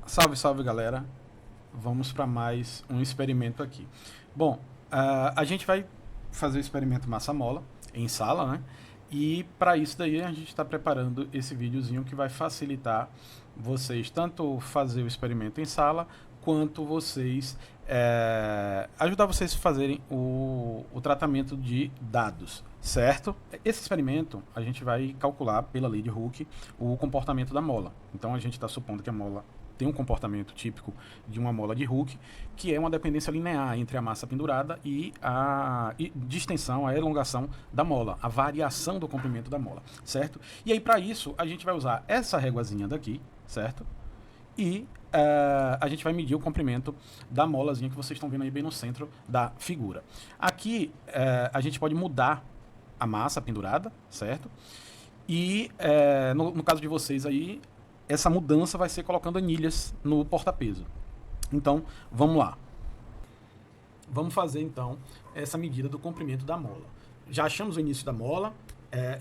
Salve, salve galera, vamos para mais um experimento aqui. Bom, a gente vai fazer o experimento massa-mola em sala, né? E para isso daí a gente está preparando esse videozinho que vai facilitar vocês tanto fazer o experimento em sala, quanto vocês ajudar vocês a fazerem o tratamento de dados, certo? Esse experimento a gente vai calcular pela lei de Hooke o comportamento da mola. Então a gente está supondo que a mola tem um comportamento típico de uma mola de Hooke, que é uma dependência linear entre a massa pendurada e a distensão, a elongação da mola, a variação do comprimento da mola, certo? E aí, para isso, a gente vai usar essa réguazinha daqui, certo? E a gente vai medir o comprimento da molazinha que vocês estão vendo aí bem no centro da figura. Aqui, a gente pode mudar a massa pendurada, certo? E no caso de vocês aí, essa mudança vai ser colocando anilhas no porta-peso. Então, vamos lá. Vamos fazer, então, essa medida do comprimento da mola. Já achamos o início da mola,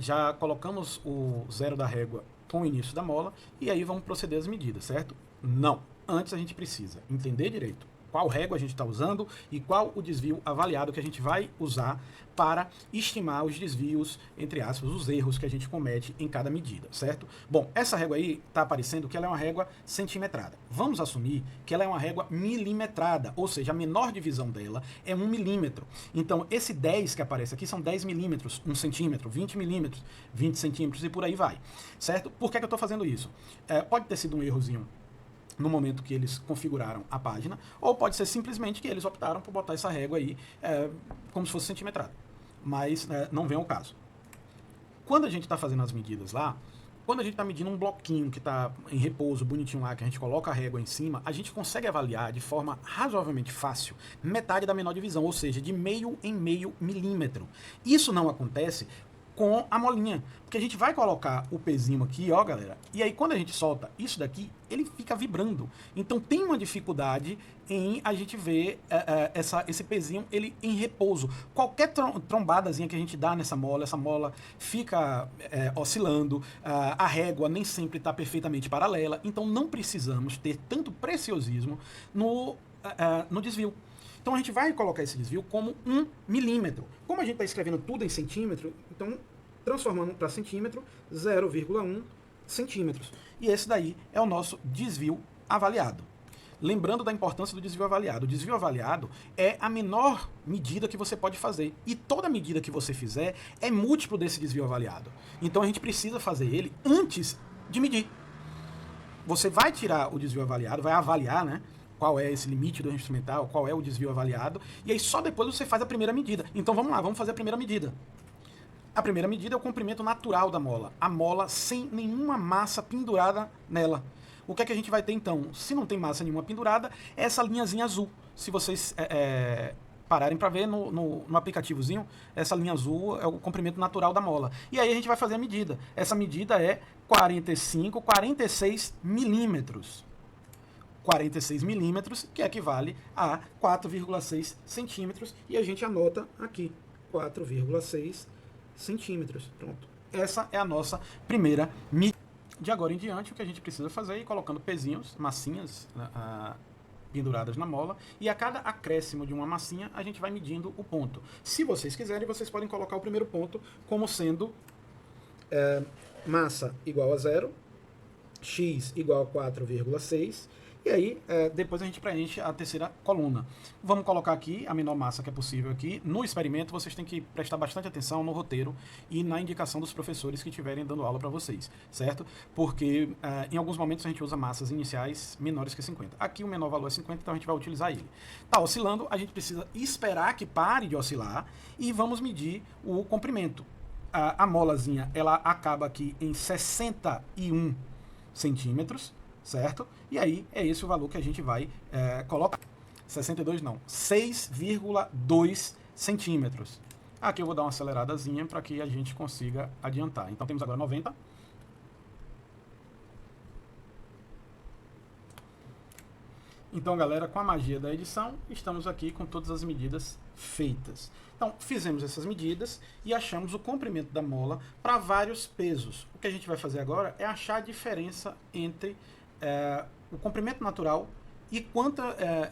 já colocamos o zero da régua com o início da mola, e aí vamos proceder às medidas, certo? Não. Antes a gente precisa entender direito qual régua a gente está usando e qual o desvio avaliado que a gente vai usar para estimar os desvios, entre aspas, os erros que a gente comete em cada medida, certo? Bom, essa régua aí está aparecendo que ela é uma régua centimetrada. Vamos assumir que ela é uma régua milimetrada, ou seja, a menor divisão dela é 1 milímetro. Então, esse 10 que aparece aqui são 10 milímetros, 1 centímetro, 20 milímetros, 20 centímetros e por aí vai, certo? Por que eu estou fazendo isso? Pode ter sido um errozinho no momento que eles configuraram a página, ou pode ser simplesmente que eles optaram por botar essa régua aí como se fosse centimetrada. Mas não vem ao caso. Quando a gente está fazendo as medidas lá, quando a gente está medindo um bloquinho que está em repouso, bonitinho lá, que a gente coloca a régua em cima, a gente consegue avaliar de forma razoavelmente fácil metade da menor divisão, ou seja, de meio em meio milímetro. Isso não acontece com a molinha, porque a gente vai colocar o pezinho aqui, ó galera, e aí quando a gente solta isso daqui, ele fica vibrando. Então tem uma dificuldade em a gente ver esse pezinho ele em repouso. Qualquer trombadazinha que a gente dá nessa mola, essa mola fica oscilando, a régua nem sempre está perfeitamente paralela, então não precisamos ter tanto preciosismo no desvio. Então a gente vai colocar esse desvio como 1 milímetro. Como a gente está escrevendo tudo em centímetro, então transformando para centímetro, 0,1 centímetros. E esse daí é o nosso desvio avaliado. Lembrando da importância do desvio avaliado. O desvio avaliado é a menor medida que você pode fazer. E toda medida que você fizer é múltiplo desse desvio avaliado. Então a gente precisa fazer ele antes de medir. Você vai tirar o desvio avaliado, vai avaliar, né? Qual é esse limite do instrumental, qual é o desvio avaliado, e aí só depois você faz a primeira medida. Então vamos lá, vamos fazer a primeira medida. A primeira medida é o comprimento natural da mola, a mola sem nenhuma massa pendurada nela. O que é que a gente vai ter então? Se não tem massa nenhuma pendurada, é essa linhazinha azul. Se vocês pararem para ver no aplicativozinho, essa linha azul é o comprimento natural da mola. E aí a gente vai fazer a medida. Essa medida é 46 milímetros. 46 milímetros, que equivale a 4,6 centímetros, e a gente anota aqui, 4,6 centímetros. Pronto. Essa é a nossa primeira medida. De agora em diante, o que a gente precisa fazer é ir colocando pezinhos, massinhas penduradas na mola, e a cada acréscimo de uma massinha, a gente vai medindo o ponto. Se vocês quiserem, vocês podem colocar o primeiro ponto como sendo massa igual a 0, x igual a 4,6, e aí, depois a gente preenche a terceira coluna. Vamos colocar aqui a menor massa que é possível aqui. No experimento, vocês têm que prestar bastante atenção no roteiro e na indicação dos professores que estiverem dando aula para vocês, certo? Porque em alguns momentos a gente usa massas iniciais menores que 50. Aqui o menor valor é 50, então a gente vai utilizar ele. Tá oscilando, a gente precisa esperar que pare de oscilar e vamos medir o comprimento. A molazinha, ela acaba aqui em 61 centímetros, certo? E aí é esse o valor que a gente vai colocar. 62 não, 6,2 centímetros. Aqui eu vou dar uma aceleradazinha para que a gente consiga adiantar. Então temos agora 90. Então, galera, com a magia da edição, estamos aqui com todas as medidas feitas. Então, fizemos essas medidas e achamos o comprimento da mola para vários pesos. O que a gente vai fazer agora é achar a diferença entre o comprimento natural e quanto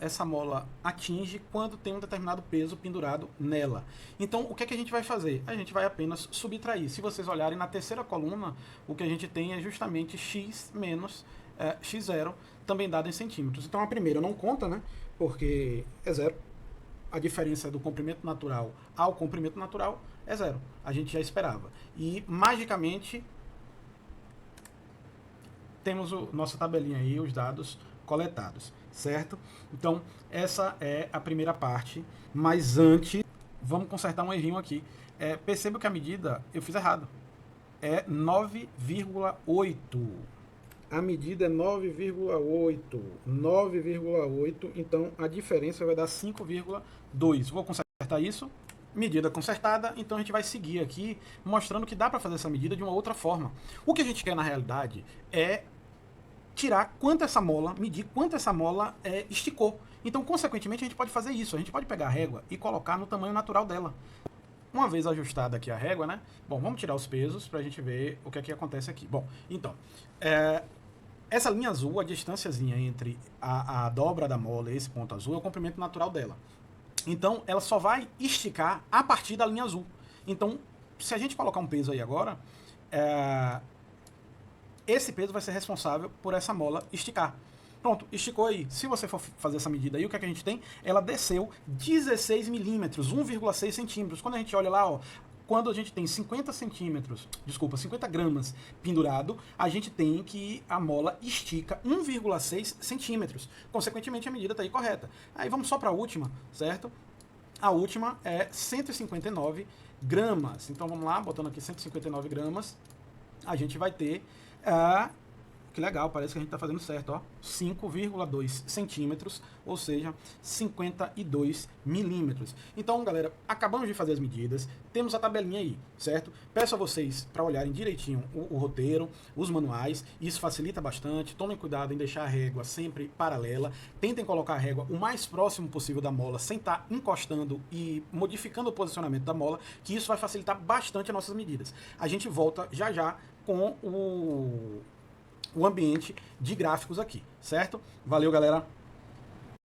essa mola atinge quando tem um determinado peso pendurado nela. Então, o que é que a gente vai fazer? A gente vai apenas subtrair. Se vocês olharem na terceira coluna, o que a gente tem é justamente x menos x0, também dado em centímetros. Então, a primeira não conta, né? Porque é zero. A diferença do comprimento natural ao comprimento natural é zero. A gente já esperava. E, magicamente, temos nossa tabelinha aí, os dados coletados, certo? Então, essa é a primeira parte, mas antes, vamos consertar um errinho aqui. Perceba que a medida eu fiz errado. É 9,8. A medida é 9,8. 9,8, então a diferença vai dar 5,2. Vou consertar isso. Medida consertada, então a gente vai seguir aqui mostrando que dá para fazer essa medida de uma outra forma. O que a gente quer na realidade é tirar quanto essa mola, medir quanto essa mola esticou. Então, consequentemente, a gente pode fazer isso. A gente pode pegar a régua e colocar no tamanho natural dela. Uma vez ajustada aqui a régua, né? Bom, vamos tirar os pesos para a gente ver o que é que acontece aqui. Bom, então, essa linha azul, a distânciazinha entre a dobra da mola e esse ponto azul é o comprimento natural dela. Então, ela só vai esticar a partir da linha azul. Então, se a gente colocar um peso aí agora, esse peso vai ser responsável por essa mola esticar. Pronto, esticou aí. Se você for fazer essa medida aí, o que é que a gente tem? Ela desceu 16 milímetros, 1,6 centímetros. Quando a gente olha lá, ó, quando a gente tem 50 gramas pendurado, a gente tem que a mola estica 1,6 centímetros. Consequentemente, a medida está aí correta. Aí vamos só para a última, certo? A última é 159 gramas. Então vamos lá, botando aqui 159 gramas, a gente vai ter... que legal, parece que a gente está fazendo certo, ó. 5,2 centímetros, ou seja, 52 milímetros. Então, galera, acabamos de fazer as medidas, temos a tabelinha aí, certo? Peço a vocês para olharem direitinho o roteiro, os manuais, isso facilita bastante. Tomem cuidado em deixar a régua sempre paralela, tentem colocar a régua o mais próximo possível da mola, sem estar encostando e modificando o posicionamento da mola, que isso vai facilitar bastante as nossas medidas. A gente volta já já com o ambiente de gráficos aqui, certo? Valeu, galera!